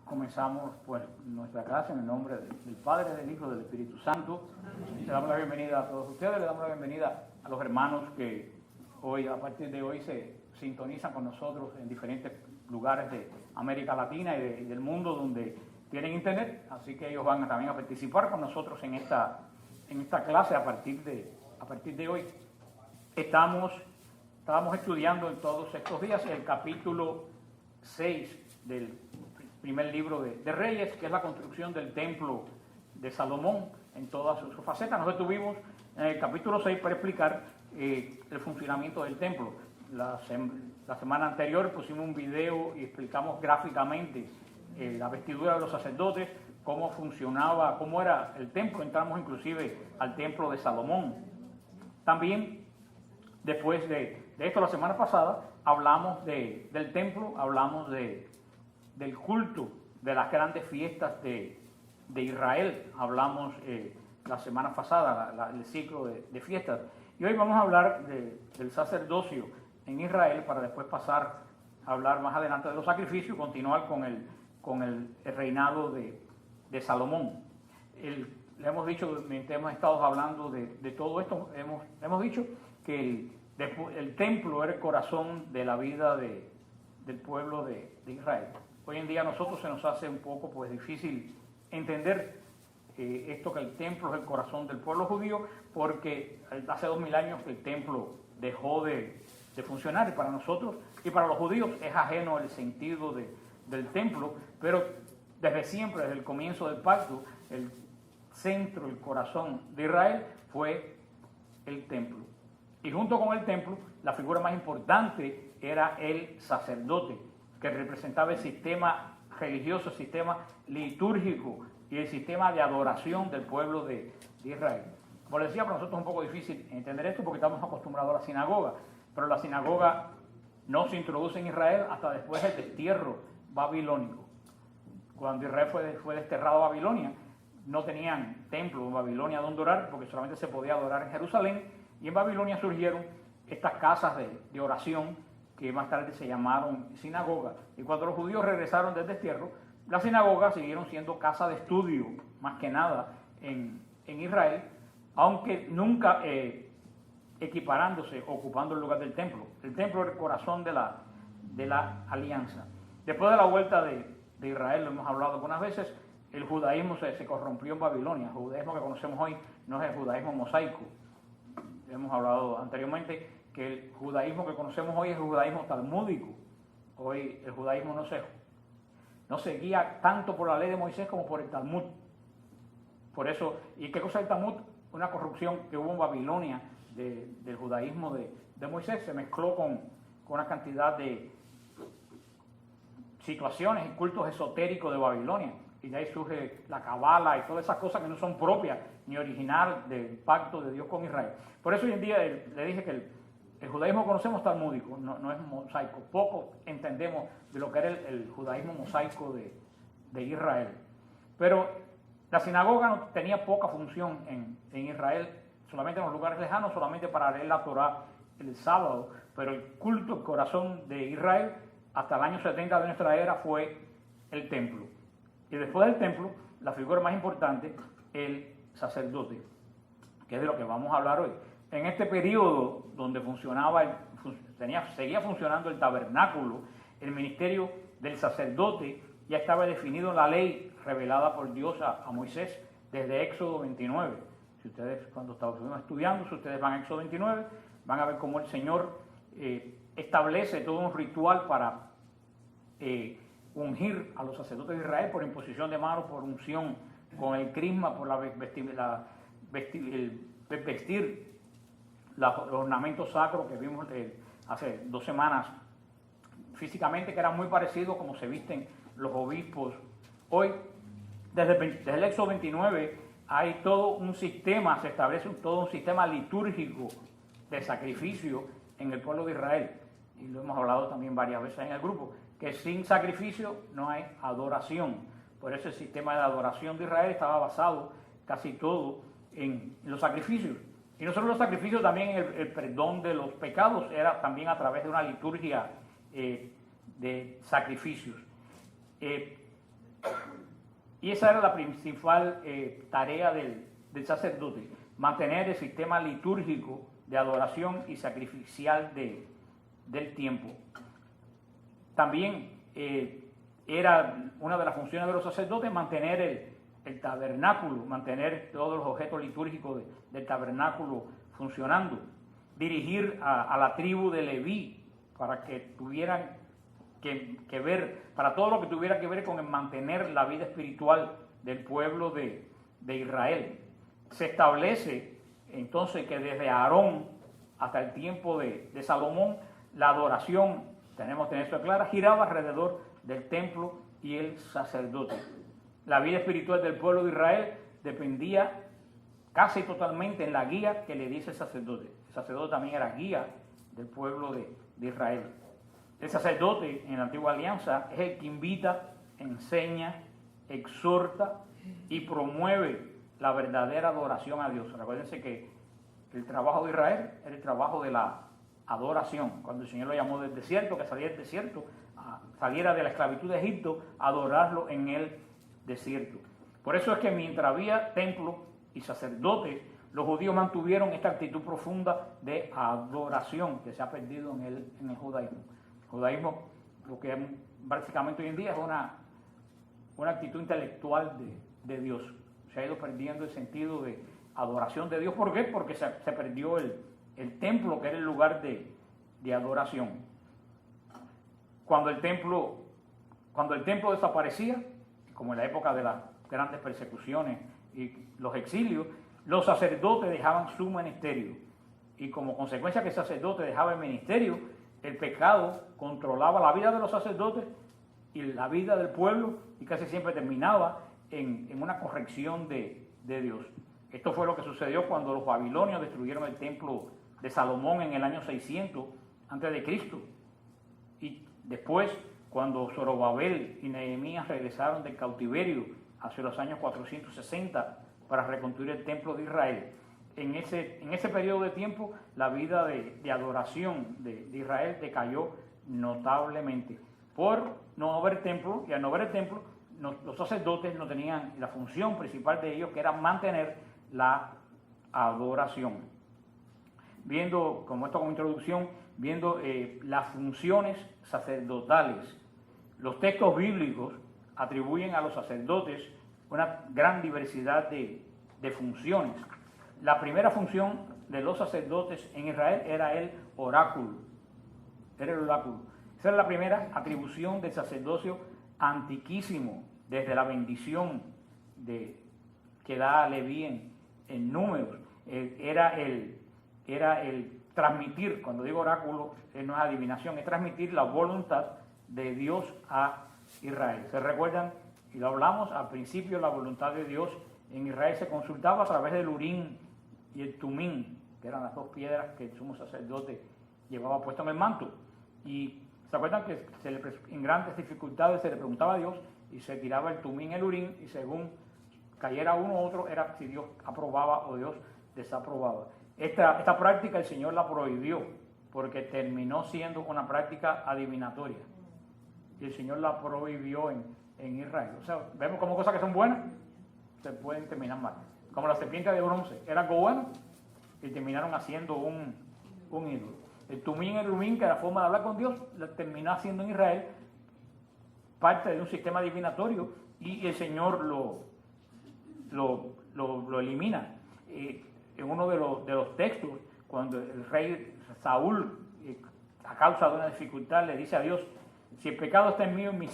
Comenzamos pues nuestra clase en el nombre del Padre, del Hijo y del Espíritu Santo. Le damos la bienvenida a todos ustedes, le damos la bienvenida a los hermanos que hoy, a partir de hoy, se sintonizan con nosotros en diferentes lugares de América Latina y del mundo donde tienen internet, así que ellos van también a participar con nosotros en esta clase a partir de hoy. Estábamos estudiando en todos estos días el capítulo 6 del primer libro de Reyes, que es la construcción del templo de Salomón en todas sus facetas. Nos detuvimos en el capítulo 6 para explicar el funcionamiento del templo. La semana anterior pusimos un video y explicamos gráficamente la vestidura de los sacerdotes, cómo funcionaba, cómo era el templo. Entramos inclusive al templo de Salomón. También, después de esto, la semana pasada, hablamos del templo, hablamos del culto, de las grandes fiestas de Israel. Hablamos la semana pasada, el ciclo de fiestas. Y hoy vamos a hablar del sacerdocio en Israel, para después pasar a hablar más adelante de los sacrificios y continuar con el reinado de Salomón. Le hemos dicho, mientras hemos estado hablando de todo esto, hemos dicho que el templo era el corazón de la vida del pueblo de Israel. Hoy en día a nosotros se nos hace un poco pues difícil entender esto, que el templo es el corazón del pueblo judío, porque hace 2000 años que el templo dejó de funcionar, y para nosotros y para los judíos es ajeno el sentido del templo, pero desde siempre, desde el comienzo del pacto, el centro, el corazón de Israel fue el templo. Y junto con el templo, la figura más importante era el sacerdote, que representaba el sistema religioso, el sistema litúrgico y el sistema de adoración del pueblo de Israel. Como les decía, para nosotros es un poco difícil entender esto porque estamos acostumbrados a la sinagoga, pero la sinagoga no se introduce en Israel hasta después del destierro babilónico. Cuando Israel fue desterrado a Babilonia, no tenían templo en Babilonia donde orar, porque solamente se podía adorar en Jerusalén, y en Babilonia surgieron estas casas de oración que más tarde se llamaron sinagogas. Y cuando los judíos regresaron del destierro, las sinagogas siguieron siendo casa de estudio, más que nada, en Israel, aunque nunca equiparándose, ocupando el lugar del templo. El templo era el corazón de la alianza. Después de la vuelta de Israel, lo hemos hablado algunas veces, el judaísmo se corrompió en Babilonia. El judaísmo que conocemos hoy no es el judaísmo mosaico. Hemos hablado anteriormente que el judaísmo que conocemos hoy es el judaísmo talmúdico. Hoy el judaísmo no se guía tanto por la ley de Moisés como por el Talmud. Por eso, ¿y qué cosa es el Talmud? Una corrupción que hubo en Babilonia del judaísmo de Moisés. Se mezcló con una cantidad de situaciones y cultos esotéricos de Babilonia. Y de ahí surge la cabala y todas esas cosas que no son propias ni original del pacto de Dios con Israel. Por eso hoy en día le dije que el judaísmo que conocemos talmúdico, no es mosaico. Poco entendemos de lo que era el judaísmo mosaico de Israel. Pero la sinagoga no tenía poca función en Israel, solamente en los lugares lejanos, solamente para leer la Torá el sábado. Pero el culto, el corazón de Israel, hasta el año 70 de nuestra era, fue el templo. Y después del templo, la figura más importante, el sacerdote, que es de lo que vamos a hablar hoy. En este periodo donde seguía funcionando el tabernáculo, el ministerio del sacerdote ya estaba definido en la ley revelada por Dios a Moisés desde Éxodo 29. Si ustedes, cuando estuvimos estudiando, si ustedes van a Éxodo 29, van a ver cómo el Señor establece todo un ritual para ungir a los sacerdotes de Israel por imposición de manos, por unción, con el crisma, por vestir los ornamentos sacros que vimos hace 2 semanas físicamente, que eran muy parecidos como se visten los obispos hoy. Desde el Éxodo 29 hay todo un sistema, se establece todo un sistema litúrgico de sacrificio en el pueblo de Israel, y lo hemos hablado también varias veces en el grupo, que sin sacrificio no hay adoración. Por eso el sistema de adoración de Israel estaba basado casi todo en los sacrificios. Y no solo los sacrificios, también el perdón de los pecados era también a través de una liturgia de sacrificios. Y esa era la principal tarea del sacerdote, mantener el sistema litúrgico de adoración y sacrificial del tiempo. También era una de las funciones de los sacerdotes mantener el tabernáculo, mantener todos los objetos litúrgicos del tabernáculo funcionando, dirigir a la tribu de Leví para que tuvieran que ver, para todo lo que tuviera que ver con el mantener la vida espiritual del pueblo de Israel. Se establece entonces que desde Aarón hasta el tiempo de Salomón, la adoración, tenemos que tener esto claro, giraba alrededor del templo y el sacerdote. La vida espiritual del pueblo de Israel dependía casi totalmente en la guía que le dice el sacerdote. El sacerdote también era guía del pueblo de Israel. El sacerdote en la antigua alianza es el que invita, enseña, exhorta y promueve la verdadera adoración a Dios. Recuérdense que el trabajo de Israel era el trabajo de la adoración. Cuando el Señor lo llamó del desierto, que saliera del desierto, saliera de la esclavitud de Egipto, a adorarlo en el desierto. Por eso es que mientras había templo y sacerdotes, los judíos mantuvieron esta actitud profunda de adoración que se ha perdido en el judaísmo. El judaísmo, lo que básicamente hoy en día es una actitud intelectual de Dios. Se ha ido perdiendo el sentido de adoración de Dios. ¿Por qué? Porque se perdió el templo, que era el lugar de adoración. Cuando el templo desaparecía, como en la época de las grandes persecuciones y los exilios, los sacerdotes dejaban su ministerio. Y como consecuencia que el sacerdote dejaba el ministerio, el pecado controlaba la vida de los sacerdotes y la vida del pueblo, y casi siempre terminaba en una corrección de Dios. Esto fue lo que sucedió cuando los babilonios destruyeron el templo de Salomón en el año 600 a.C. Y después, cuando Zorobabel y Nehemías regresaron del cautiverio hacia los años 460 para reconstruir el templo de Israel, en ese periodo de tiempo la vida de adoración de Israel decayó notablemente por no haber templo, y al no haber el templo, los sacerdotes no tenían la función principal de ellos, que era mantener la adoración. Viendo, como introducción, viendo las funciones sacerdotales, los textos bíblicos atribuyen a los sacerdotes una gran diversidad de funciones. La primera función de los sacerdotes en Israel era el oráculo. Era el oráculo. Esa era la primera atribución del sacerdocio antiquísimo, desde la bendición que da a Leví en Números. Era el transmitir, cuando digo oráculo, no es adivinación, es transmitir la voluntad de Dios a Israel. ¿Se recuerdan? Y lo hablamos al principio, la voluntad de Dios en Israel se consultaba a través del Urim y el Tumim, que eran las dos piedras que el sumo sacerdote llevaba puesto en el manto. Y se acuerdan que en grandes dificultades se le preguntaba a Dios y se tiraba el Tumim, el Urim, y según cayera uno u otro, era si Dios aprobaba o Dios desaprobaba. Esta práctica el Señor la prohibió porque terminó siendo una práctica adivinatoria. Y el Señor la prohibió en Israel. O sea, vemos como cosas que son buenas se pueden terminar mal. Como la serpiente de bronce, era algo bueno y terminaron haciendo un ídolo. El Tumim y el Urim, que era la forma de hablar con Dios, la terminó haciendo en Israel parte de un sistema adivinatorio, y el Señor lo elimina. En uno de los textos, cuando el rey Saúl, a causa de una dificultad, le dice a Dios: si el pecado está en mí, en mi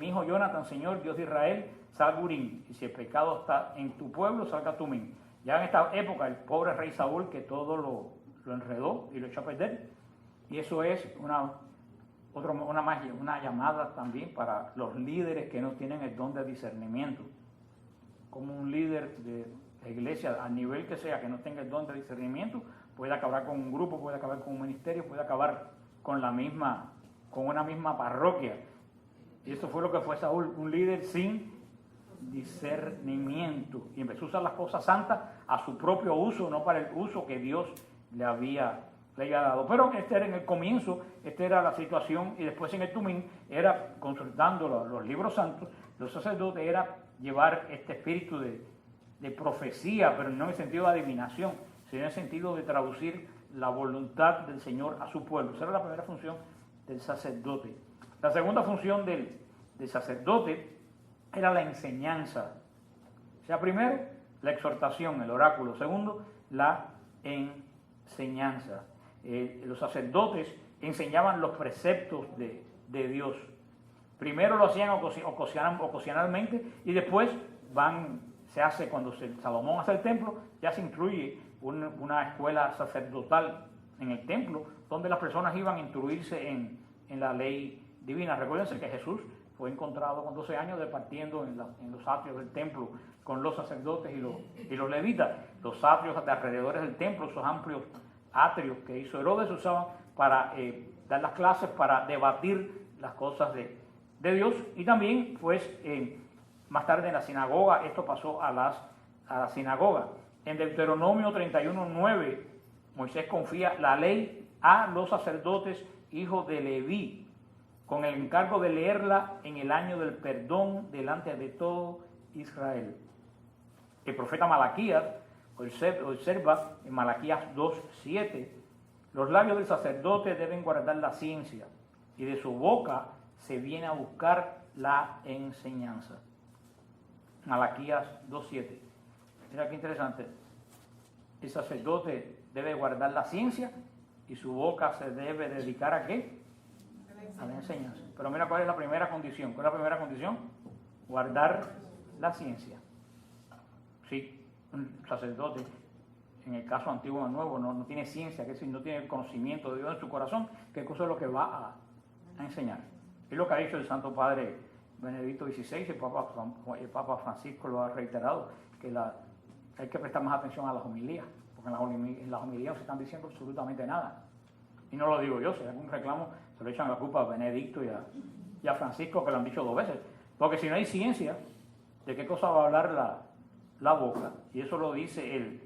hijo Jonathan, Señor, Dios de Israel, salga Urim, y si el pecado está en tu pueblo, salga Tumim. Ya en esta época, el pobre rey Saúl, que todo lo enredó y lo echó a perder, y eso es una llamada también para los líderes que no tienen el don de discernimiento. Como un líder de la iglesia, al nivel que sea, que no tenga el don de discernimiento, puede acabar con un grupo, puede acabar con un ministerio, puede acabar con una misma parroquia. Y eso fue lo que fue Saúl, un líder sin discernimiento, y empezó a usar las cosas santas a su propio uso, no para el uso que Dios le había le haya dado. Pero este era en el comienzo, esta era la situación, y después en el Tumín era consultando los libros santos, los sacerdotes era llevar este espíritu de profecía, pero no en el sentido de adivinación, sino en el sentido de traducir la voluntad del Señor a su pueblo. Esa era la primera función del sacerdote. La segunda función del sacerdote era la enseñanza. O sea, primero, la exhortación, el oráculo. Segundo, la enseñanza. Los sacerdotes enseñaban los preceptos de Dios. Primero lo hacían ocasionalmente y después se hace cuando Salomón hace el templo, ya se incluye una escuela sacerdotal en el templo donde las personas iban a instruirse en la ley divina. Recuérdense que Jesús fue encontrado con 12 años departiendo en los atrios del templo con los sacerdotes y los levitas. Los atrios de alrededores del templo, esos amplios atrios que hizo Herodes, se usaban para dar las clases, para debatir las cosas de Dios. Y también, pues, más tarde en la sinagoga, esto pasó a la sinagoga. En Deuteronomio 31:9, Moisés confía la ley a los sacerdotes, hijos de Leví, con el encargo de leerla en el año del perdón delante de todo Israel. El profeta Malaquías observa en Malaquías 2:7, los labios del sacerdote deben guardar la ciencia, y de su boca se viene a buscar la enseñanza. Malaquías 2:7. Mira qué interesante. El sacerdote debe guardar la ciencia y su boca se debe dedicar ¿a qué? A la enseñanza. Pero mira cuál es la primera condición. ¿Cuál es la primera condición? Guardar la ciencia. Sí, un sacerdote, en el caso antiguo o nuevo, no tiene ciencia, que es decir, no tiene el conocimiento de Dios en su corazón, ¿qué cosa es lo que va a enseñar? Es lo que ha dicho el Santo Padre Benedicto XVI, el Papa Francisco lo ha reiterado, que hay que prestar más atención a las homilías, porque en las homilías no se están diciendo absolutamente nada. Y no lo digo yo, si hay algún reclamo, se lo echan la culpa a Benedicto y a Francisco, que lo han dicho 2 veces. Porque si no hay ciencia, ¿de qué cosa va a hablar la boca? Y eso lo dice él.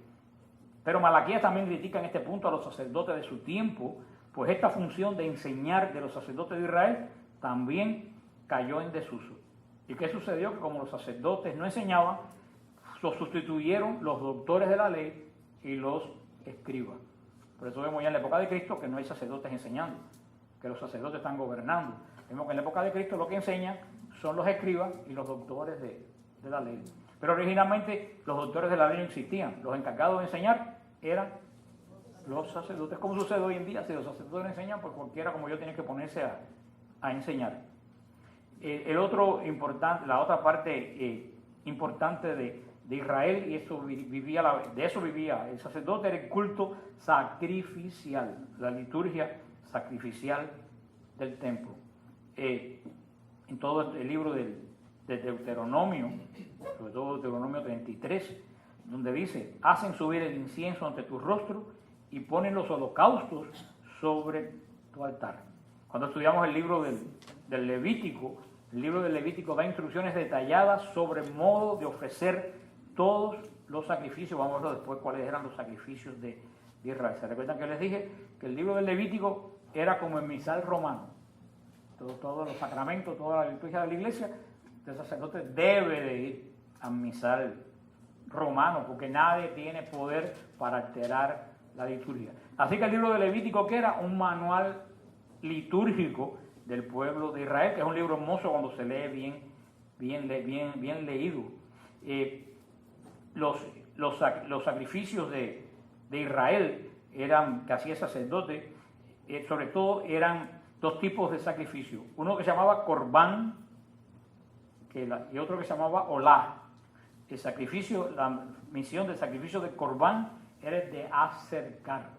Pero Malaquías también critica en este punto a los sacerdotes de su tiempo, pues esta función de enseñar de los sacerdotes de Israel también cayó en desuso. ¿Y qué sucedió? Que como los sacerdotes no enseñaban, los sustituyeron los doctores de la ley y los escribas. Por eso vemos ya en la época de Cristo que no hay sacerdotes enseñando, que los sacerdotes están gobernando. Vemos que en la época de Cristo lo que enseñan son los escribas y los doctores de la ley. Pero originalmente los doctores de la ley no existían. Los encargados de enseñar eran los sacerdotes. Como sucede hoy en día, si los sacerdotes no enseñan, pues cualquiera como yo tiene que ponerse a enseñar. La otra parte importante de Israel, y de eso vivía el sacerdote, era el culto sacrificial, la liturgia sacrificial del templo. En todo el libro de Deuteronomio, sobre todo Deuteronomio 33, donde dice, hacen subir el incienso ante tu rostro y ponen los holocaustos sobre tu altar. Cuando estudiamos el libro del Levítico, el libro del Levítico da instrucciones detalladas sobre el modo de ofrecer todos los sacrificios. Vamos a ver después cuáles eran los sacrificios de Israel. ¿Se recuerdan que les dije que el libro del Levítico era como el misal romano? Todos los sacramentos, toda la liturgia de la iglesia, el sacerdote debe de ir al misal romano, porque nadie tiene poder para alterar la liturgia. Así que el libro del Levítico, que era un manual litúrgico del pueblo de Israel, que es un libro hermoso cuando se lee bien leído. Los sacrificios de Israel que hacía el sacerdote, sobre todo eran 2 tipos de sacrificio. Uno que se llamaba corbán y otro que se llamaba olá. La misión del sacrificio de corbán era de acercar.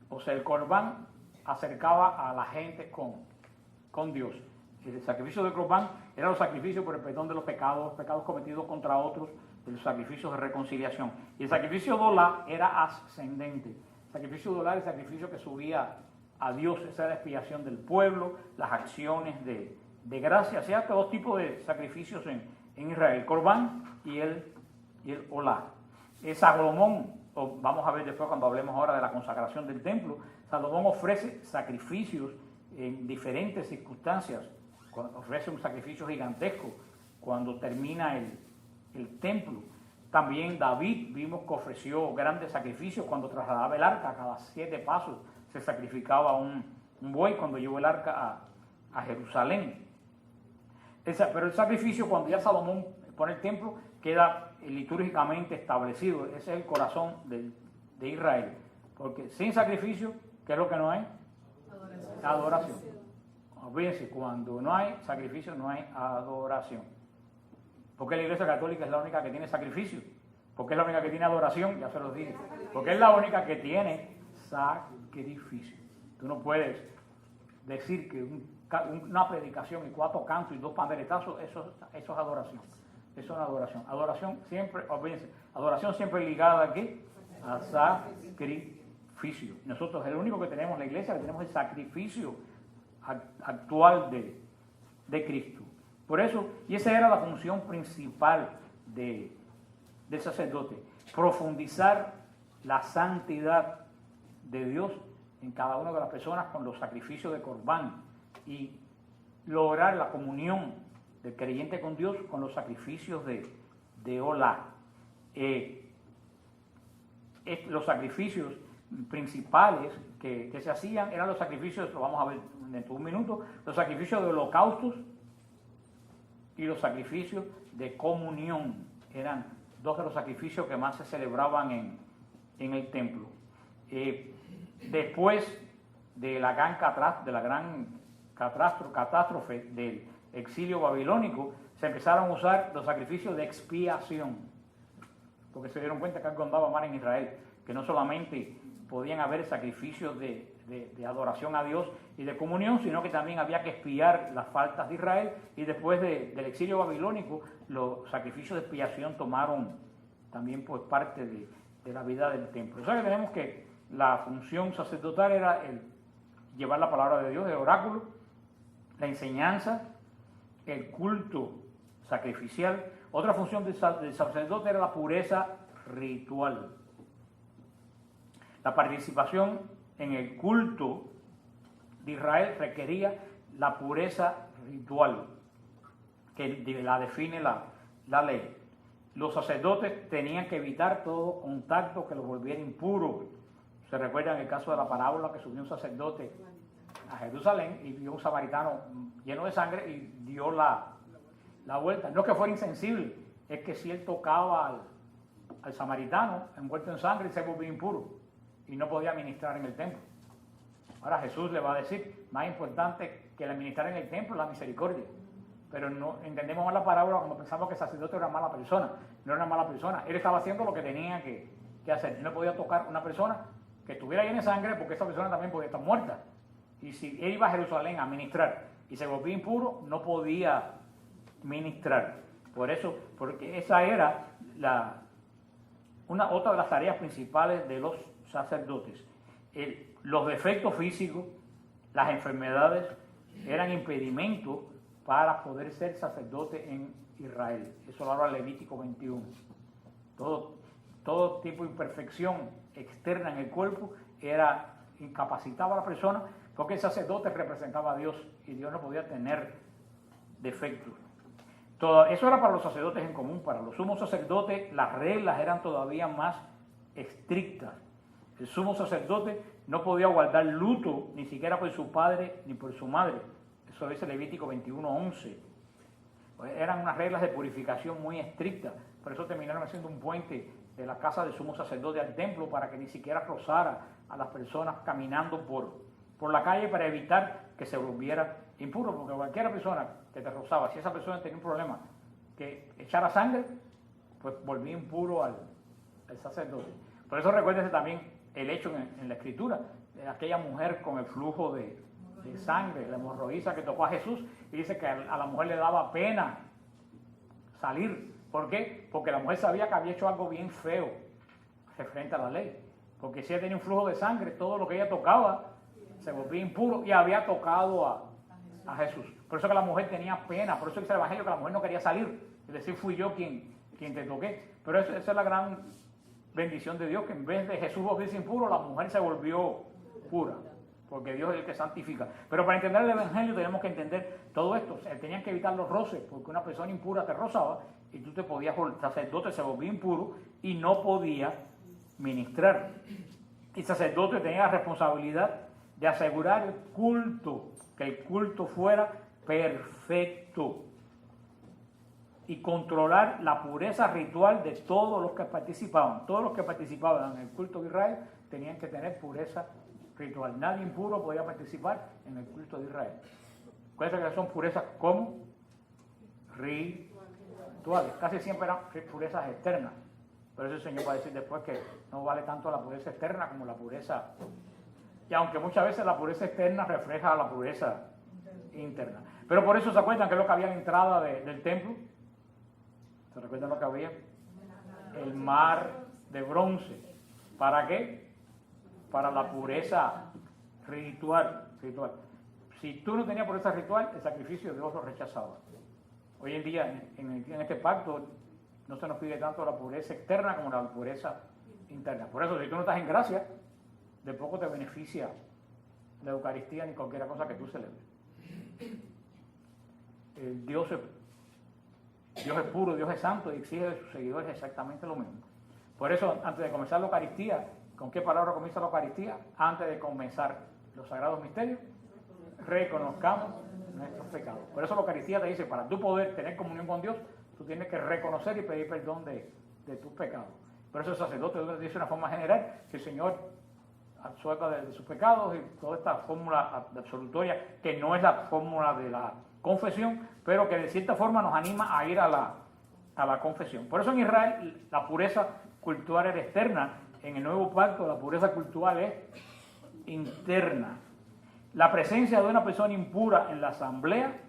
O sea, el corbán acercaba a la gente con Dios. El sacrificio de corbán era los sacrificios por el perdón de los pecados cometidos contra otros, los sacrificios de reconciliación. Y el sacrificio de olá era ascendente. El sacrificio de olá era el sacrificio que subía a Dios, esa era la expiación del pueblo, las acciones de gracia. O sea, 2 tipos de sacrificios en Israel, el corbán y el olá. Salomón vamos a ver después cuando hablemos ahora de la consagración del templo, Salomón ofrece sacrificios en diferentes circunstancias. Ofrece un sacrificio gigantesco cuando termina el templo. También David vimos que ofreció grandes sacrificios cuando trasladaba el arca. Cada 7 pasos se sacrificaba un buey cuando llevó el arca a Jerusalén. Pero el sacrificio, cuando ya Salomón pone el templo, queda litúrgicamente establecido. Ese es el corazón de Israel. Porque sin sacrificio, ¿qué es lo que no hay? Adoración. Olvídense, cuando no hay sacrificio, no hay adoración. Porque la Iglesia Católica es la única que tiene sacrificio. Porque es la única que tiene adoración, ya se los dije. Porque es la única que tiene sacrificio. Tú no puedes decir que una predicación y 4 cantos y 2 panderetazos, eso es adoración. Eso es una adoración. Adoración siempre, olvídense, adoración siempre ligada ¿a qué? A sacrificio. Nosotros el único que tenemos en la iglesia, que tenemos el sacrificio actual de Cristo. Por eso, y esa era la función principal del sacerdote, profundizar la santidad de Dios en cada una de las personas con los sacrificios de Corbán y lograr la comunión del creyente con Dios con los sacrificios de Olá. Los sacrificios principales que se hacían eran los sacrificios, lo vamos a ver dentro de un minuto, los sacrificios de holocaustos y los sacrificios de comunión. Eran 2 de los sacrificios que más se celebraban en el templo. Después de la gran catástrofe del exilio babilónico, se empezaron a usar los sacrificios de expiación, porque se dieron cuenta que algo andaba mal en Israel, que no solamente podían haber sacrificios de adoración a Dios y de comunión, sino que también había que expiar las faltas de Israel, y después del exilio babilónico, los sacrificios de expiación tomaron también pues parte de la vida del templo. O sea que tenemos que la función sacerdotal era llevar la palabra de Dios, el oráculo, la enseñanza, el culto sacrificial. Otra función del sacerdote era la pureza ritual. La participación en el culto de Israel requería la pureza ritual, que la define la ley. Los sacerdotes tenían que evitar todo contacto que los volviera impuros. Se recuerda en el caso de la parábola que subió un sacerdote a Jerusalén y vio un samaritano lleno de sangre y dio la vuelta. No es que fuera insensible, es que si él tocaba al samaritano envuelto en sangre, se volvía impuro y no podía ministrar en el templo. Ahora Jesús le va a decir, más importante que la ministrar en el templo es la misericordia. Pero no entendemos mal la parábola cuando pensamos que el sacerdote era mala persona. No era una mala persona, él estaba haciendo lo que tenía que hacer. Él no podía tocar a una persona que estuviera llena de sangre, porque esa persona también podía estar muerta. Y si él iba a Jerusalén a ministrar y se volvía impuro, no podía ministrar. Por eso, porque esa era otra de las tareas principales de los sacerdotes. Los defectos físicos, las enfermedades, eran impedimentos para poder ser sacerdote en Israel. Eso lo habla Levítico 21. Todo tipo de imperfección externa en el cuerpo incapacitaba a la persona, porque el sacerdote representaba a Dios y Dios no podía tener defectos. Eso era para los sacerdotes en común. Para los sumos sacerdotes las reglas eran todavía más estrictas. El sumo sacerdote no podía guardar luto ni siquiera por su padre ni por su madre. Eso dice Levítico 21:11. Eran unas reglas de purificación muy estrictas. Por eso terminaron haciendo un puente de la casa del sumo sacerdote al templo, para que ni siquiera rozara a las personas caminando por la calle, para evitar que se volviera impuro, porque cualquier persona que te rozaba, si esa persona tenía un problema que echara sangre, pues volvía impuro al sacerdote. Por eso recuérdese también el hecho en la Escritura de aquella mujer con el flujo de sangre, la hemorroísa, que tocó a Jesús, y dice que a la mujer le daba pena salir. ¿Por qué? Porque la mujer sabía que había hecho algo bien feo referente a la ley. Porque si ella tenía un flujo de sangre, todo lo que ella tocaba se volvía impuro, y había tocado a Jesús. Por eso que la mujer tenía pena, por eso dice el Evangelio que la mujer no quería salir, es decir, fui yo quien te toqué. Pero esa es la gran bendición de Dios, que en vez de Jesús volverse impuro, la mujer se volvió pura, porque Dios es el que santifica. Pero para entender el Evangelio tenemos que entender todo esto. Tenían que evitar los roces, porque una persona impura te rozaba y tú te podías, el sacerdote se volvía impuro y no podía ministrar. El sacerdote tenía la responsabilidad de asegurar el culto, que el culto fuera perfecto, y controlar la pureza ritual de todos los que participaban. Todos los que participaban en el culto de Israel tenían que tener pureza ritual. Nadie impuro podía participar en el culto de Israel. ¿Cuáles son purezas? ¿Cómo? Rituales. Casi siempre eran purezas externas. Por eso el Señor va a decir después que no vale tanto la pureza externa como la pureza. Y aunque muchas veces la pureza externa refleja la pureza interna. Pero por eso se acuerdan que es lo que había en la entrada del templo. ¿Se recuerdan lo que había? El mar de bronce. ¿Para qué? Para la pureza ritual. Si tú no tenías pureza ritual, el sacrificio Dios lo rechazaba. Hoy en día, en este pacto, no se nos pide tanto la pureza externa como la pureza interna. Por eso, si tú no estás en gracia, de poco te beneficia la Eucaristía ni cualquier cosa que tú celebres. Dios es puro, Dios es santo y exige de sus seguidores exactamente lo mismo. Por eso, antes de comenzar la Eucaristía, ¿con qué palabra comienza la Eucaristía? Antes de comenzar los sagrados misterios, reconozcamos nuestros pecados. Por eso la Eucaristía te dice, para tú poder tener comunión con Dios, tú tienes que reconocer y pedir perdón de tus pecados. Por eso el sacerdote dice de una forma general que el Señor absuelva de sus pecados y toda esta fórmula absolutoria, que no es la fórmula de la confesión, pero que de cierta forma nos anima a ir a la confesión. Por eso en Israel la pureza cultural era externa. En el nuevo pacto la pureza cultural es interna. La presencia de una persona impura en la asamblea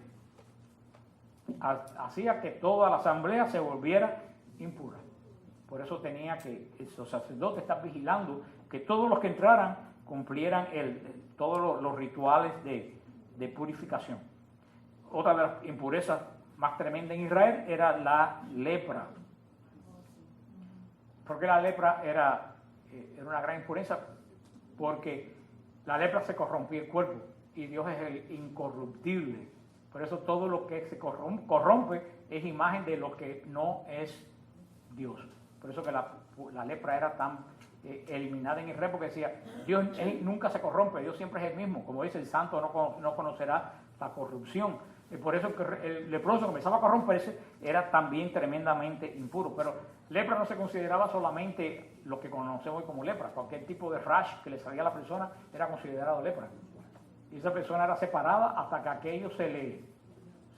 hacía que toda la asamblea se volviera impura. Por eso tenía que los sacerdotes estar vigilando que todos los que entraran cumplieran todos los rituales de purificación. Otra de las impurezas más tremendas en Israel era la lepra. Porque la lepra era una gran impureza, porque la lepra se corrompía el cuerpo y Dios es el incorruptible. Por eso todo lo que se corrompe es imagen de lo que no es Dios. Por eso que la lepra era tan eliminada en Israel, porque decía, Dios nunca se corrompe, Dios siempre es el mismo. Como dice, el santo no conocerá la corrupción. Y por eso que el leproso comenzaba a corromperse, era también tremendamente impuro. Pero lepra no se consideraba solamente lo que conocemos hoy como lepra. Cualquier tipo de rash que le salía a la persona era considerado lepra. Y esa persona era separada hasta que aquello se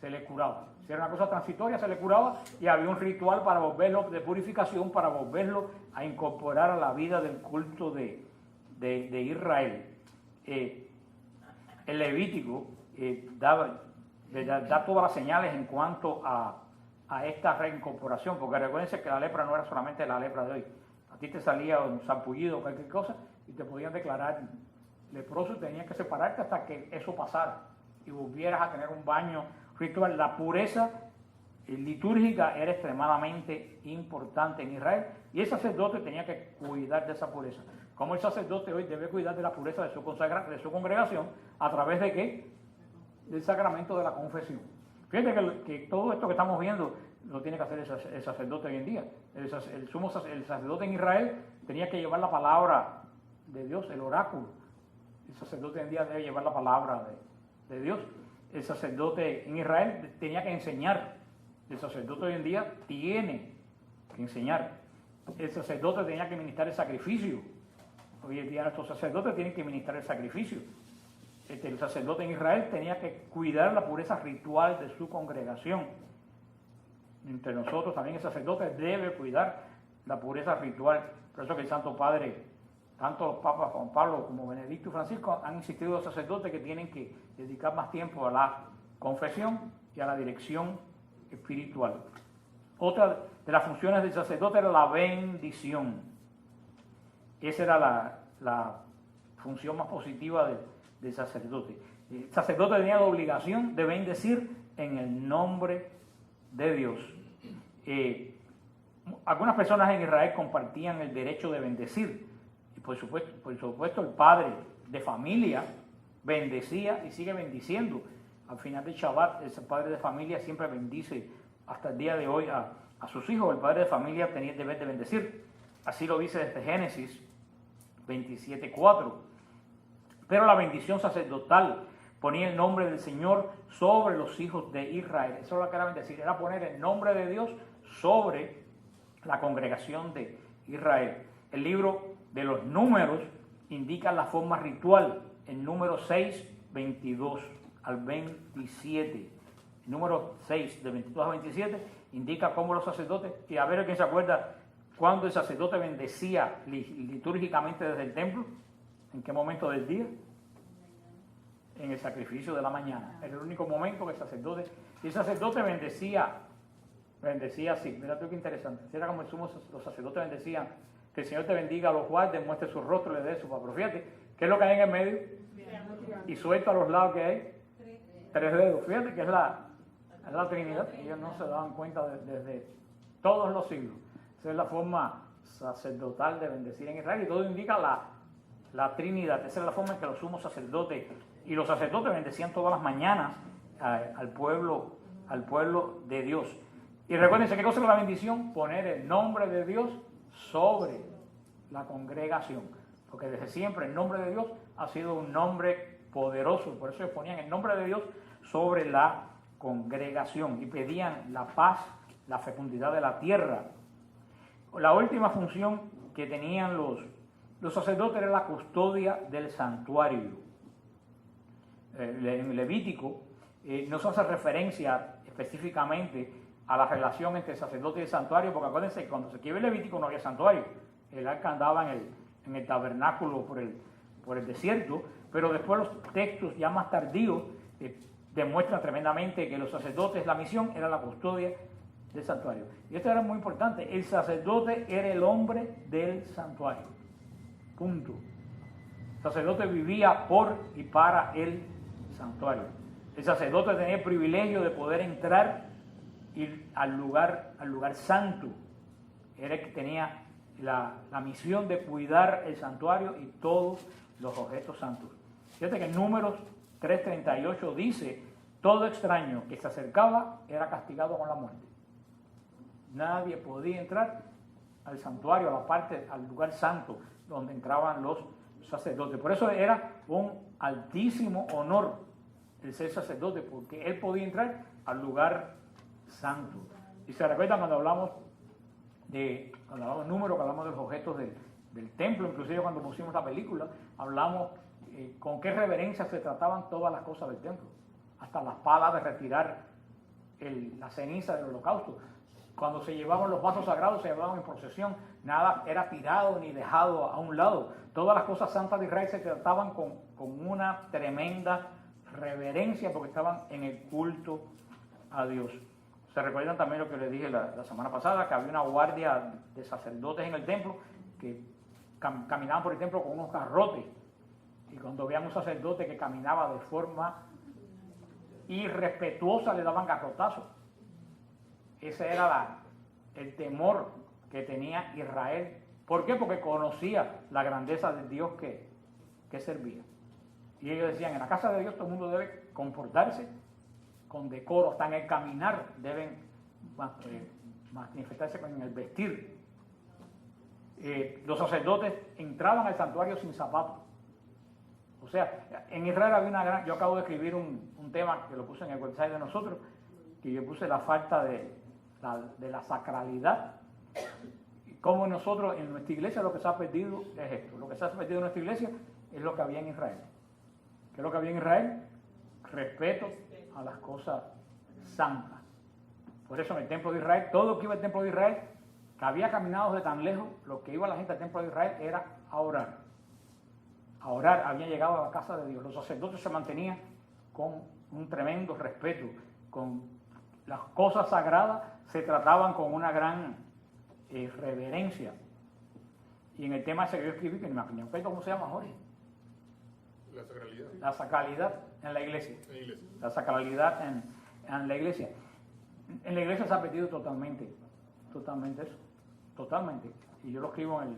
le curaba. Si era una cosa transitoria, se le curaba y había un ritual para volverlo de purificación, para volverlo a incorporar a la vida del culto de Israel. El Levítico da todas las señales en cuanto a esta reincorporación, porque recuérdense que la lepra no era solamente la lepra de hoy. A ti te salía un sarpullido o cualquier cosa y te podían declarar leproso y tenías que separarte hasta que eso pasara y volvieras a tener un baño ritual. La pureza litúrgica era extremadamente importante en Israel y el sacerdote tenía que cuidar de esa pureza. Como el sacerdote hoy debe cuidar de la pureza de su congregación, ¿a través de qué? Del sacramento de la confesión. Fíjate que todo esto que estamos viendo lo tiene que hacer el sacerdote hoy en día. El sacerdote en Israel tenía que llevar la palabra de Dios, el oráculo. El sacerdote hoy en día debe llevar la palabra de Dios. El sacerdote en Israel tenía que enseñar. El sacerdote hoy en día tiene que enseñar. El sacerdote tenía que ministrar el sacrificio. Hoy en día nuestros sacerdotes tienen que ministrar el sacrificio. El sacerdote en Israel tenía que cuidar la pureza ritual de su congregación. Entre nosotros también el sacerdote debe cuidar la pureza ritual. Por eso que el Santo Padre, tanto los papas Juan Pablo como Benedicto y Francisco han insistido a los sacerdotes que tienen que dedicar más tiempo a la confesión y a la dirección espiritual. Otra de las funciones del sacerdote era la bendición. Esa era la función más positiva del sacerdote. El sacerdote tenía la obligación de bendecir en el nombre de Dios. Algunas personas en Israel compartían el derecho de bendecir. Y por supuesto el padre de familia bendecía y sigue bendiciendo. Al final del Shabbat, ese padre de familia siempre bendice hasta el día de hoy a sus hijos. El padre de familia tenía el deber de bendecir. Así lo dice desde Génesis 27:4. Pero la bendición sacerdotal ponía el nombre del Señor sobre los hijos de Israel. Eso es lo que era bendecir, era poner el nombre de Dios sobre la congregación de Israel. El libro de los Números indica la forma ritual, el número 6, 22 al 27. El número 6, de 22 a 27, indica cómo los sacerdotes, y a ver quién se acuerda cuando el sacerdote bendecía litúrgicamente desde el templo, ¿en qué momento del día? En el sacrificio de la mañana. Era el único momento que el sacerdote bendecía así. Mira tú qué interesante. Era como los sacerdotes bendecían, que el Señor te bendiga a los guardes, muestre su rostro, le dé su paz. Pero fíjate, ¿qué es lo que hay en el medio? Y suelto a los lados que hay 3 dedos. Fíjate que es la Trinidad. Ellos no se daban cuenta desde todos los siglos. Esa es la forma sacerdotal de bendecir en Israel, y todo indica la Trinidad. Esa es la forma en que los sumos sacerdotes y los sacerdotes bendecían todas las mañanas al pueblo de Dios. Y recuérdense, ¿qué cosa es la bendición? Poner el nombre de Dios sobre la congregación. Porque desde siempre el nombre de Dios ha sido un nombre poderoso. Por eso ponían el nombre de Dios sobre la congregación y pedían la paz, la fecundidad de la tierra. La última función que tenían los sacerdotes era la custodia del santuario. En Levítico no se hace referencia específicamente a la relación entre el sacerdote y el santuario, porque acuérdense que cuando se escribe Levítico no había santuario. El arca andaba en el tabernáculo por el desierto, pero después los textos ya más tardíos demuestran tremendamente que los sacerdotes, la misión era la custodia del santuario. Y esto era muy importante. El sacerdote era el hombre del santuario. Punto. El sacerdote vivía por y para el santuario. El sacerdote tenía el privilegio de poder entrar al lugar santo. Era el que tenía la misión de cuidar el santuario y todos los objetos santos. Fíjate que en Números 3:38 dice: todo extraño que se acercaba era castigado con la muerte. Nadie podía entrar al santuario, al lugar santo donde entraban los sacerdotes. Por eso era un altísimo honor el ser sacerdote, porque él podía entrar al lugar santo. Y se recuerdan cuando hablamos de Números, que hablamos de los objetos del templo, inclusive cuando pusimos la película, hablamos con qué reverencia se trataban todas las cosas del templo, hasta las palas de retirar la ceniza del holocausto. Cuando se llevaban los vasos sagrados, se llevaban en procesión, nada era tirado ni dejado a un lado. Todas las cosas santas de Israel se trataban con una tremenda reverencia, porque estaban en el culto a Dios. Se recuerdan también lo que les dije la semana pasada, que había una guardia de sacerdotes en el templo que caminaban por el templo con unos garrotes, y cuando veían un sacerdote que caminaba de forma irrespetuosa le daban garrotazos. Ese era el temor que tenía Israel. ¿Por qué? Porque conocía la grandeza del Dios que servía. Y ellos decían, en la casa de Dios todo el mundo debe comportarse con decoro, hasta en el caminar deben manifestarse con el vestir. Los sacerdotes entraban al santuario sin zapatos. O sea, en Israel había una gran... Yo acabo de escribir un tema que lo puse en el website de nosotros, que yo puse la falta de la sacralidad. Como nosotros, en nuestra iglesia, lo que se ha perdido es esto. Lo que se ha perdido en nuestra iglesia es lo que había en Israel. ¿Qué es lo que había en Israel? Respeto a las cosas santas. Por eso en el templo de Israel, todo lo que iba al templo de Israel, que había caminado de tan lejos, lo que iba la gente al templo de Israel era a orar. A orar, habían llegado a la casa de Dios. Los sacerdotes se mantenían con un tremendo respeto, con las cosas sagradas se trataban con una gran reverencia. Y en el tema ese que yo escribí, que me imagino, ¿cómo se llama, Jorge? La sacralidad. La sacralidad en la iglesia. La sacralidad en la iglesia. En la iglesia se ha perdido totalmente eso. totalmente. Y yo lo escribo en el...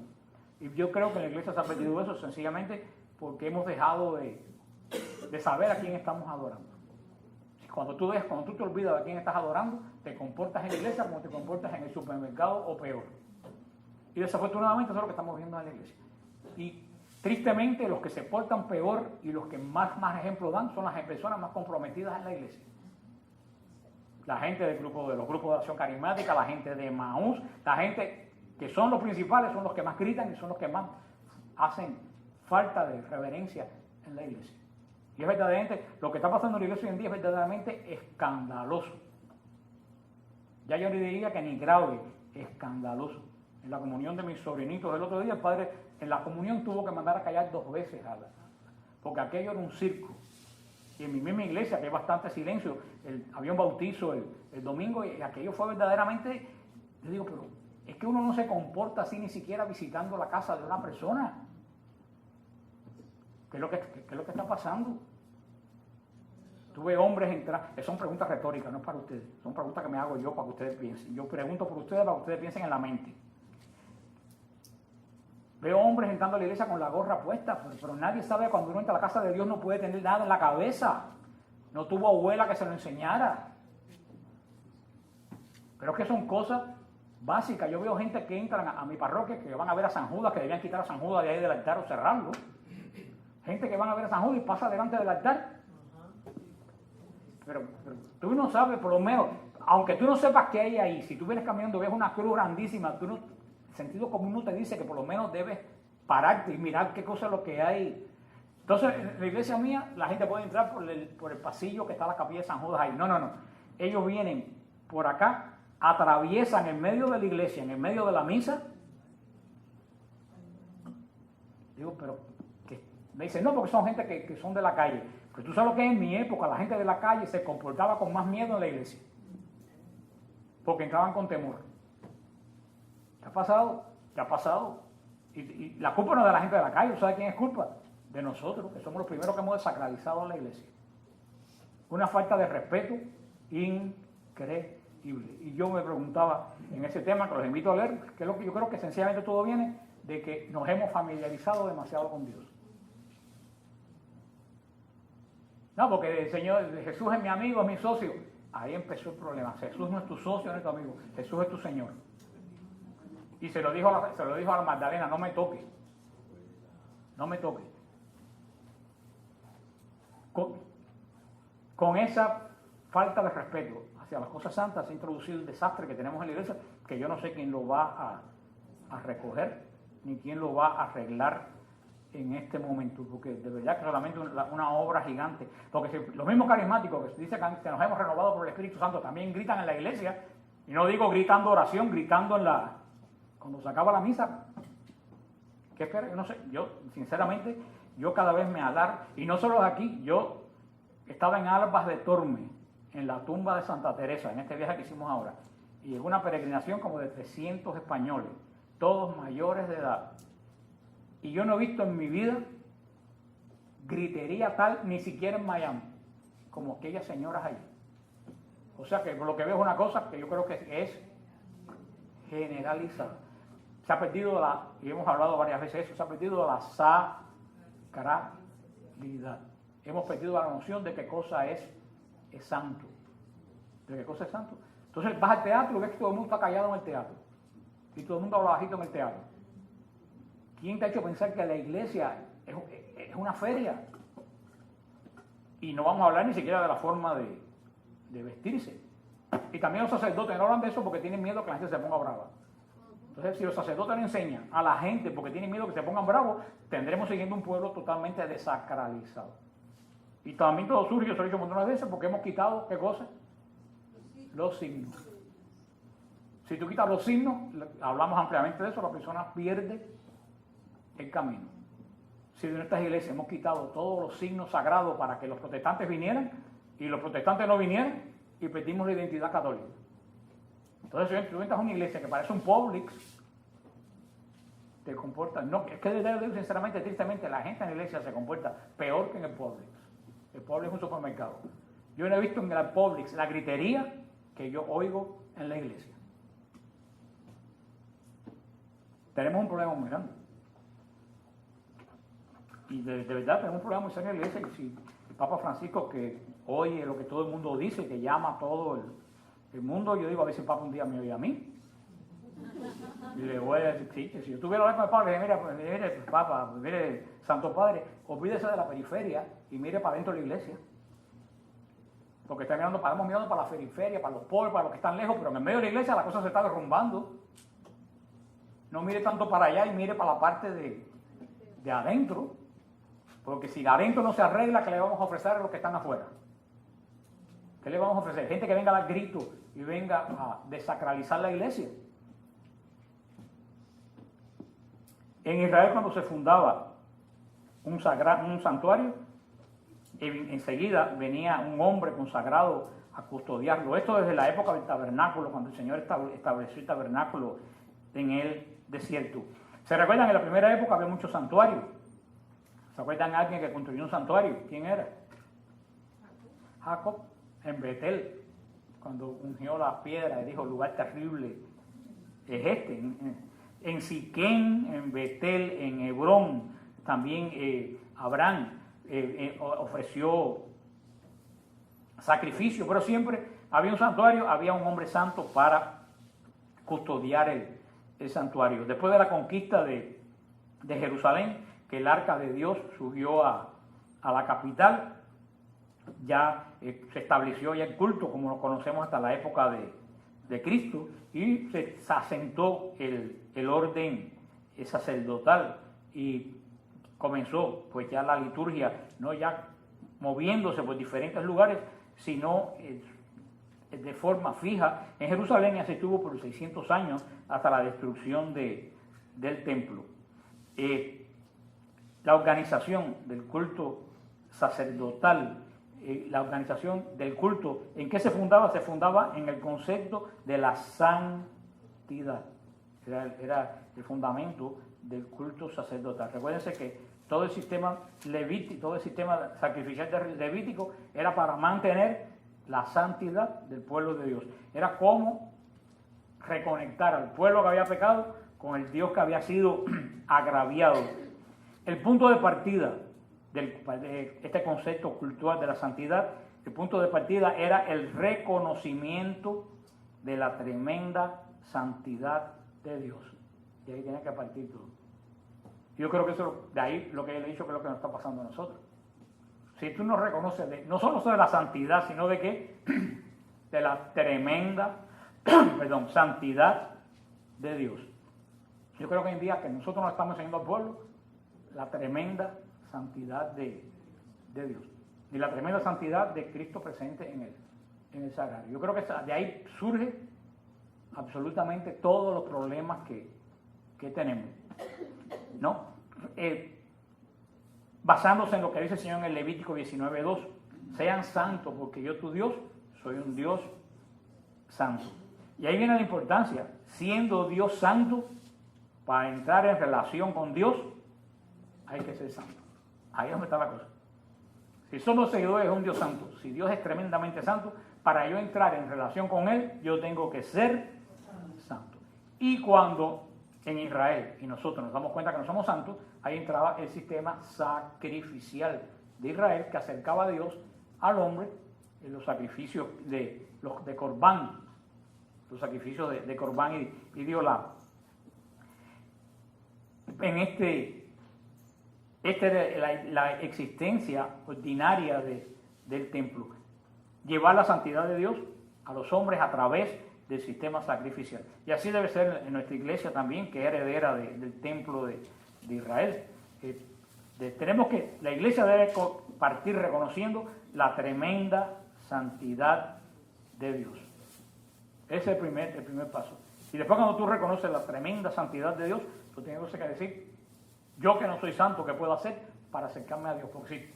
Y yo creo que en la iglesia se ha perdido eso sencillamente porque hemos dejado de saber a quién estamos adorando. Cuando tú te olvidas de a quién estás adorando, te comportas en la iglesia como te comportas en el supermercado o peor. Y desafortunadamente eso es lo que estamos viendo en la iglesia. Y tristemente los que se portan peor y los que más ejemplos dan son las personas más comprometidas en la iglesia. La gente de los grupos de acción carismática, la gente de Maús, la gente que son los principales, son los que más gritan y son los que más hacen falta de reverencia en la iglesia. Y es verdaderamente, lo que está pasando en la iglesia hoy en día es verdaderamente escandaloso. Ya yo le diría que ni grave, escandaloso. En la comunión de mis sobrinitos el otro día, el padre en la comunión tuvo que mandar a callar 2 veces porque aquello era un circo. Y en mi misma iglesia, que hay bastante silencio, había un bautizo el domingo y aquello fue verdaderamente, yo digo, pero es que uno no se comporta así ni siquiera visitando la casa de una persona. ¿Qué es lo que está pasando? Tuve hombres entrar, son preguntas retóricas, no es para ustedes, son preguntas que me hago yo para que ustedes piensen. Yo pregunto por ustedes para que ustedes piensen en la mente. Veo hombres entrando a la iglesia con la gorra puesta, pero nadie sabe que cuando uno entra a la casa de Dios no puede tener nada en la cabeza. No tuvo abuela que se lo enseñara. Pero es que son cosas básicas. Yo veo gente que entran a mi parroquia que van a ver a San Judas, que debían quitar a San Judas de ahí del altar o cerrarlo. Gente que van a ver a San Judas y pasa delante del altar. Pero tú no sabes, por lo menos, aunque tú no sepas qué hay ahí, si tú vienes caminando y ves una cruz grandísima, el sentido común no te dice que por lo menos debes pararte y mirar qué cosa es lo que hay. Entonces, en la iglesia mía, la gente puede entrar por el pasillo que está la capilla de San Judas ahí. No. Ellos vienen por acá, atraviesan en medio de la iglesia, en el medio de la misa. Digo, pero me dicen, no, porque son gente que son de la calle. Pero tú sabes lo que en mi época la gente de la calle se comportaba con más miedo en la iglesia. Porque entraban con temor. ¿Qué ha pasado? ¿Qué ha pasado? Y la culpa no es de la gente de la calle, ¿sabes quién es culpa? De nosotros, que somos los primeros que hemos desacralizado en la iglesia. Una falta de respeto increíble. Y yo me preguntaba en ese tema, que los invito a leer, que es lo que yo creo que sencillamente todo viene de que nos hemos familiarizado demasiado con Dios. No, porque el Señor, Jesús es mi amigo, es mi socio. Ahí empezó el problema. Jesús no es tu socio, no es tu amigo. Jesús es tu Señor. Y se lo dijo a la Magdalena, no me toques. No me toques. Con esa falta de respeto hacia las cosas santas se ha introducido el desastre que tenemos en la iglesia, que yo no sé quién lo va a recoger, ni quién lo va a arreglar en este momento, porque de verdad que solamente una obra gigante. Porque los mismos carismáticos que dicen que nos hemos renovado por el Espíritu Santo también gritan en la iglesia, y no digo gritando oración, gritando cuando se acaba la misa. ¿Qué espera? Yo no sé, sinceramente, cada vez me alarmo, y no solo aquí, yo estaba en Albas de Tormes, en la tumba de Santa Teresa, en este viaje que hicimos ahora, y es una peregrinación como de 300 españoles, todos mayores de edad. Y yo no he visto en mi vida gritería tal, ni siquiera en Miami, como aquellas señoras allí. O sea que lo que veo es una cosa que yo creo que es generalizada. Se ha perdido y hemos hablado varias veces de eso, se ha perdido la sacralidad. Hemos perdido la noción de qué cosa es santo. ¿De qué cosa es santo? Entonces vas al teatro y ves que todo el mundo está callado en el teatro. Y todo el mundo habla bajito en el teatro. ¿Quién te ha hecho pensar que la iglesia es una feria? Y no vamos a hablar ni siquiera de la forma de vestirse. Y también los sacerdotes no hablan de eso porque tienen miedo que la gente se ponga brava. Entonces, si los sacerdotes le enseñan a la gente porque tienen miedo que se pongan bravos, tendremos siguiendo un pueblo totalmente desacralizado. Y también todo surge, yo se lo he dicho un montón de veces, porque hemos quitado, ¿qué cosa? Los signos. Si tú quitas los signos, hablamos ampliamente de eso, la persona pierde el camino. Si de nuestras iglesias hemos quitado todos los signos sagrados para que los protestantes vinieran y los protestantes no vinieran, y perdimos la identidad católica. Entonces, si tú entras a una iglesia que parece un Publix, te comporta, no, es que sinceramente, tristemente, la gente en la iglesia se comporta peor que en el Publix. El Publix es un supermercado. Yo no he visto en el Publix la gritería que yo oigo en la iglesia. tenemos un problema muy grande. Y de verdad tenemos un problema muy serio en la iglesia. Y si el Papa Francisco, que oye lo que todo el mundo dice, que llama a todo el mundo, yo digo, a ver si el Papa un día me oye a mí. Y le voy a decir, sí, que si yo tuviera hablar con el Padre, mire, Papa, mire, Santo Padre, olvídese de la periferia y mire para dentro de la iglesia. Porque estamos mirando para la periferia, para los pobres, para los que están lejos, pero en el medio de la iglesia la cosa se está derrumbando. No mire tanto para allá y mire para la parte de adentro. Porque si adentro no se arregla, ¿qué le vamos a ofrecer a los que están afuera? ¿Qué le vamos a ofrecer? Gente que venga a dar gritos y venga a desacralizar la iglesia. En Israel, cuando se fundaba un santuario, enseguida venía un hombre consagrado a custodiarlo. Esto desde la época del tabernáculo, cuando el Señor estableció el tabernáculo en el desierto. ¿Se recuerdan? En la primera época había muchos santuarios. ¿Se acuerdan de alguien que construyó un santuario? ¿Quién era? Jacob, en Betel, cuando ungió la piedra y dijo, lugar terrible es este. En Siquén, en Betel, en Hebrón, también Abraham ofreció sacrificio, pero siempre había un santuario, había un hombre santo para custodiar el santuario. Después de la conquista de Jerusalén, que el arca de Dios subió a la capital, ya se estableció ya el culto como lo conocemos hasta la época de Cristo, y se asentó el orden sacerdotal y comenzó pues ya la liturgia, no ya moviéndose por diferentes lugares, sino de forma fija en Jerusalén, y así estuvo por 600 años hasta la destrucción del templo. La organización del culto sacerdotal, la organización del culto, ¿en qué se fundaba? Se fundaba en el concepto de la santidad. Era el fundamento del culto sacerdotal. Recuérdense que todo el sistema levítico, todo el sistema sacrificial levítico era para mantener la santidad del pueblo de Dios. Era como reconectar al pueblo que había pecado con el Dios que había sido agraviado. El punto de partida de este concepto cultural de la santidad, el punto de partida era el reconocimiento de la tremenda santidad de Dios. Y ahí tiene que partir todo. Yo creo que eso, de ahí lo que le he dicho, que es lo que nos está pasando a nosotros. Si tú no reconoces, no solo de la santidad, sino de qué, de la tremenda, santidad de Dios. Yo creo que hoy en día que nosotros nos estamos enseñando al pueblo la tremenda santidad de Dios y la tremenda santidad de Cristo presente en el sagrario. Yo creo que de ahí surge absolutamente todos los problemas que tenemos, ¿no? Basándose en lo que dice el Señor en el Levítico 19:2, sean santos porque yo tu Dios soy un Dios santo. Y ahí viene la importancia, siendo Dios santo, para entrar en relación con Dios hay que ser santo. Ahí es donde está la cosa. Si somos seguidores de un Dios santo, si Dios es tremendamente santo, para yo entrar en relación con Él, yo tengo que ser santo. Y cuando en Israel, y nosotros nos damos cuenta que no somos santos, ahí entraba el sistema sacrificial de Israel, que acercaba a Dios al hombre en los sacrificios de Corbán, los sacrificios de Corbán y de Olá. En la existencia ordinaria del templo, llevar la santidad de Dios a los hombres a través del sistema sacrificial. Y así debe ser en nuestra iglesia también, que es heredera del templo de Israel. La iglesia debe partir reconociendo la tremenda santidad de Dios. Ese es el primer paso. Y después, cuando tú reconoces la tremenda santidad de Dios, tú tienes que decir, yo que no soy santo, ¿qué puedo hacer para acercarme a Dios? Porque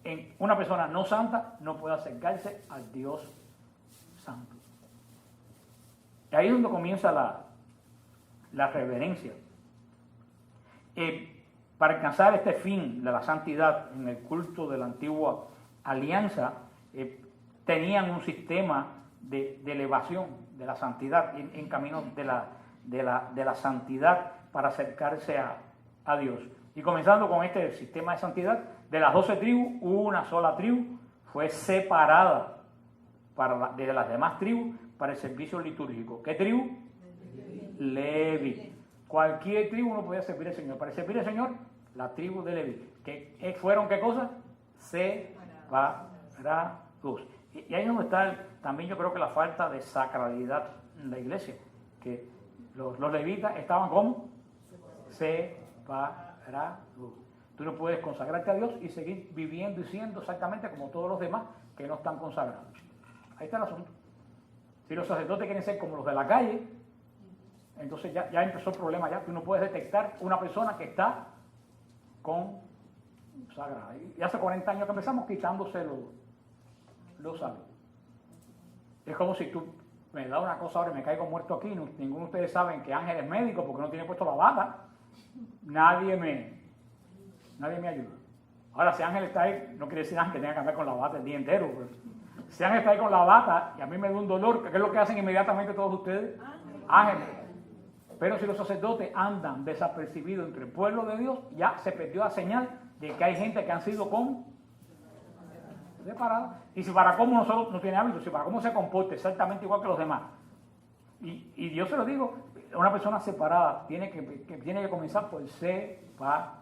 si una persona no santa no puede acercarse al Dios santo. Y ahí es donde comienza la reverencia. Para alcanzar este fin de la santidad en el culto de la antigua alianza, tenían un sistema de elevación de la santidad en camino de la santidad para acercarse a Dios. Y comenzando con este sistema de santidad, de las 12 tribus, una sola tribu fue separada de las demás tribus para el servicio litúrgico. ¿Qué tribu? Levi. Cualquier tribu no podía servir al Señor. Para servir al Señor, la tribu de Levi. ¿Qué fueron qué cosa? Separados. Y ahí es donde está también yo creo que la falta de sacralidad en la iglesia. Que los levitas estaban como separados. Tú no puedes consagrarte a Dios y seguir viviendo y siendo exactamente como todos los demás que no están consagrados. Ahí está el asunto. Si los sacerdotes quieren ser como los de la calle, entonces ya empezó el problema ya. Tú no puedes detectar una persona que está consagrada. Y hace 40 años que empezamos quitándose los hábitos. Es como si tú me das una cosa ahora y me caigo muerto aquí. Ninguno de ustedes saben que Ángel es médico porque no tiene puesto la bata. Nadie me ayuda. Ahora, si Ángel está ahí, no quiere decir Ángel que tenga que andar con la bata el día entero. Pero si Ángel está ahí con la bata y a mí me da un dolor, ¿qué es lo que hacen inmediatamente todos ustedes? Ángel. Pero si los sacerdotes andan desapercibidos entre el pueblo de Dios, ya se perdió la señal de que hay gente que han sido separados. Y si para cómo nosotros no tiene hábitos, si para cómo se comporta exactamente igual que los demás. Y yo se lo digo, una persona separada tiene que comenzar por separarse.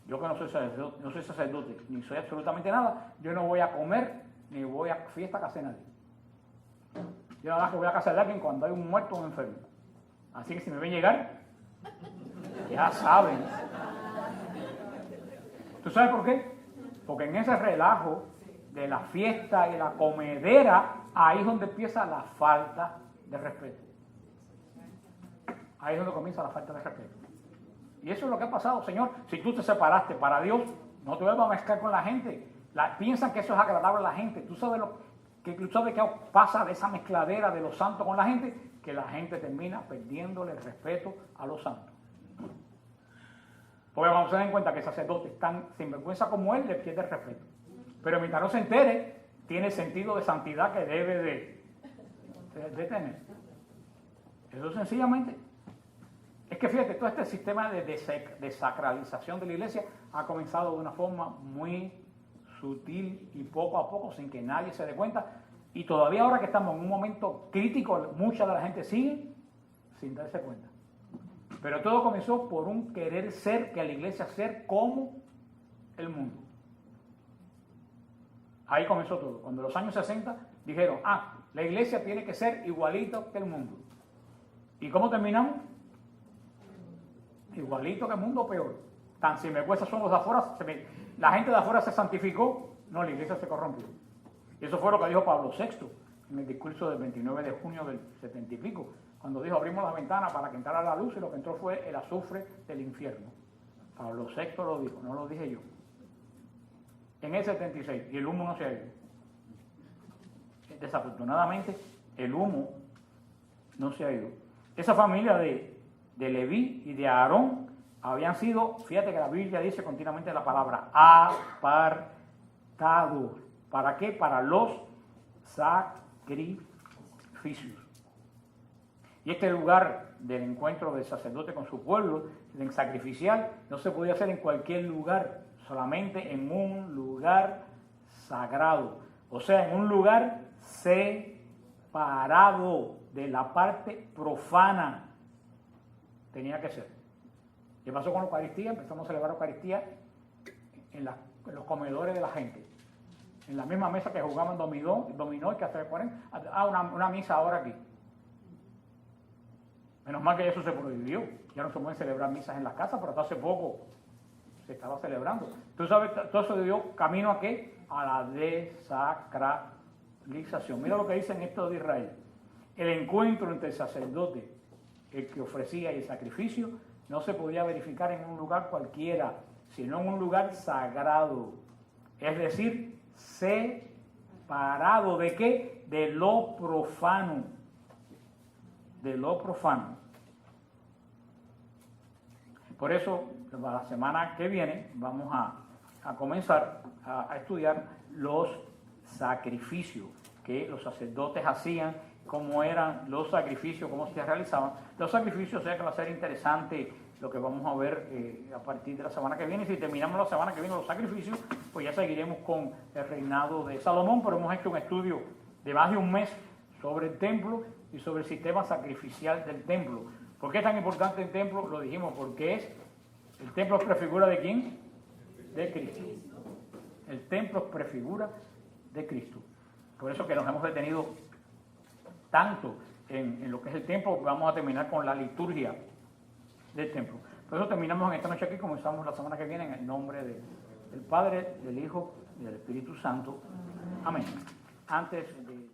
Yo que no soy sacerdote, ni soy absolutamente nada, yo no voy a comer, ni voy a fiesta a casa de nadie. Yo nada más que voy a casa de alguien cuando hay un muerto o un enfermo. Así que si me ven llegar, ya saben. ¿Tú sabes por qué? Porque en ese relajo de la fiesta y la comedera, ahí es donde empieza la falta de respeto. Ahí es donde comienza la falta de respeto. Y eso es lo que ha pasado, Señor. Si tú te separaste para Dios, no te vuelvas a mezclar con la gente. Piensan que eso es agradable a la gente. Tú sabes qué pasa de esa mezcladera de los santos con la gente, que la gente termina perdiéndole el respeto a los santos. Porque vamos a tener en cuenta que el sacerdote tan sinvergüenza como él le pierde el respeto. Pero mientras no se entere, tiene el sentido de santidad que debe de tener. Eso sencillamente. Es que fíjate, todo este sistema de sacralización de la iglesia ha comenzado de una forma muy sutil y poco a poco, sin que nadie se dé cuenta. Y todavía ahora que estamos en un momento crítico, mucha de la gente sigue sin darse cuenta. Pero todo comenzó por un querer ser, que la iglesia ser como el mundo. Ahí comenzó todo. Cuando en los años 60 dijeron, la iglesia tiene que ser igualito que el mundo. ¿Y cómo terminamos? Igualito que el mundo, peor. Tan sinvergüenzas son los de afuera, la gente de afuera se santificó, no, la iglesia se corrompió. Y eso fue lo que dijo Pablo VI en el discurso del 29 de junio del 70 y pico, cuando dijo, abrimos las ventanas para que entrara la luz y lo que entró fue el azufre del infierno. Pablo VI lo dijo, no lo dije yo. En el 76, y el humo no se ha ido. Desafortunadamente, el humo no se ha ido. Esa familia de Leví y de Aarón habían sido, fíjate que la Biblia dice continuamente la palabra apartados. ¿Para qué? Para los sacrificios. Y este lugar del encuentro del sacerdote con su pueblo, el sacrificial, no se podía hacer en cualquier lugar, solamente en un lugar sagrado. O sea, en un lugar separado de la parte profana. Tenía que ser. ¿Qué pasó con la Eucaristía? Empezamos a celebrar la Eucaristía en los comedores de la gente. En la misma mesa que jugaban dominó y que hasta 40. Una misa ahora aquí. Menos mal que eso se prohibió. Ya no se pueden celebrar misas en las casas, pero hasta hace poco se estaba celebrando. Tú sabes, todo eso dio camino a qué? A la desacralización. Mira lo que dice en esto de Israel. El encuentro entre el sacerdote, el que ofrecía el sacrificio, no se podía verificar en un lugar cualquiera, sino en un lugar sagrado. Es decir, separado ¿de qué? De lo profano. De lo profano. Por eso, la semana que viene vamos a comenzar a estudiar los sacrificios que los sacerdotes hacían cómo eran los sacrificios, cómo se realizaban. Los sacrificios, o sea que va a ser interesante lo que vamos a ver a partir de la semana que viene. Si terminamos la semana que viene los sacrificios, pues ya seguiremos con el reinado de Salomón, pero hemos hecho un estudio de más de un mes sobre el templo y sobre el sistema sacrificial del templo. ¿Por qué es tan importante el templo? Lo dijimos, porque el templo es prefigura de ¿quién? De Cristo. El templo es prefigura de Cristo. Por eso que nos hemos detenido tanto en lo que es el templo, vamos a terminar con la liturgia del templo. Por eso terminamos en esta noche aquí, comenzamos la semana que viene en el nombre del Padre, del Hijo y del Espíritu Santo. Amén. Antes de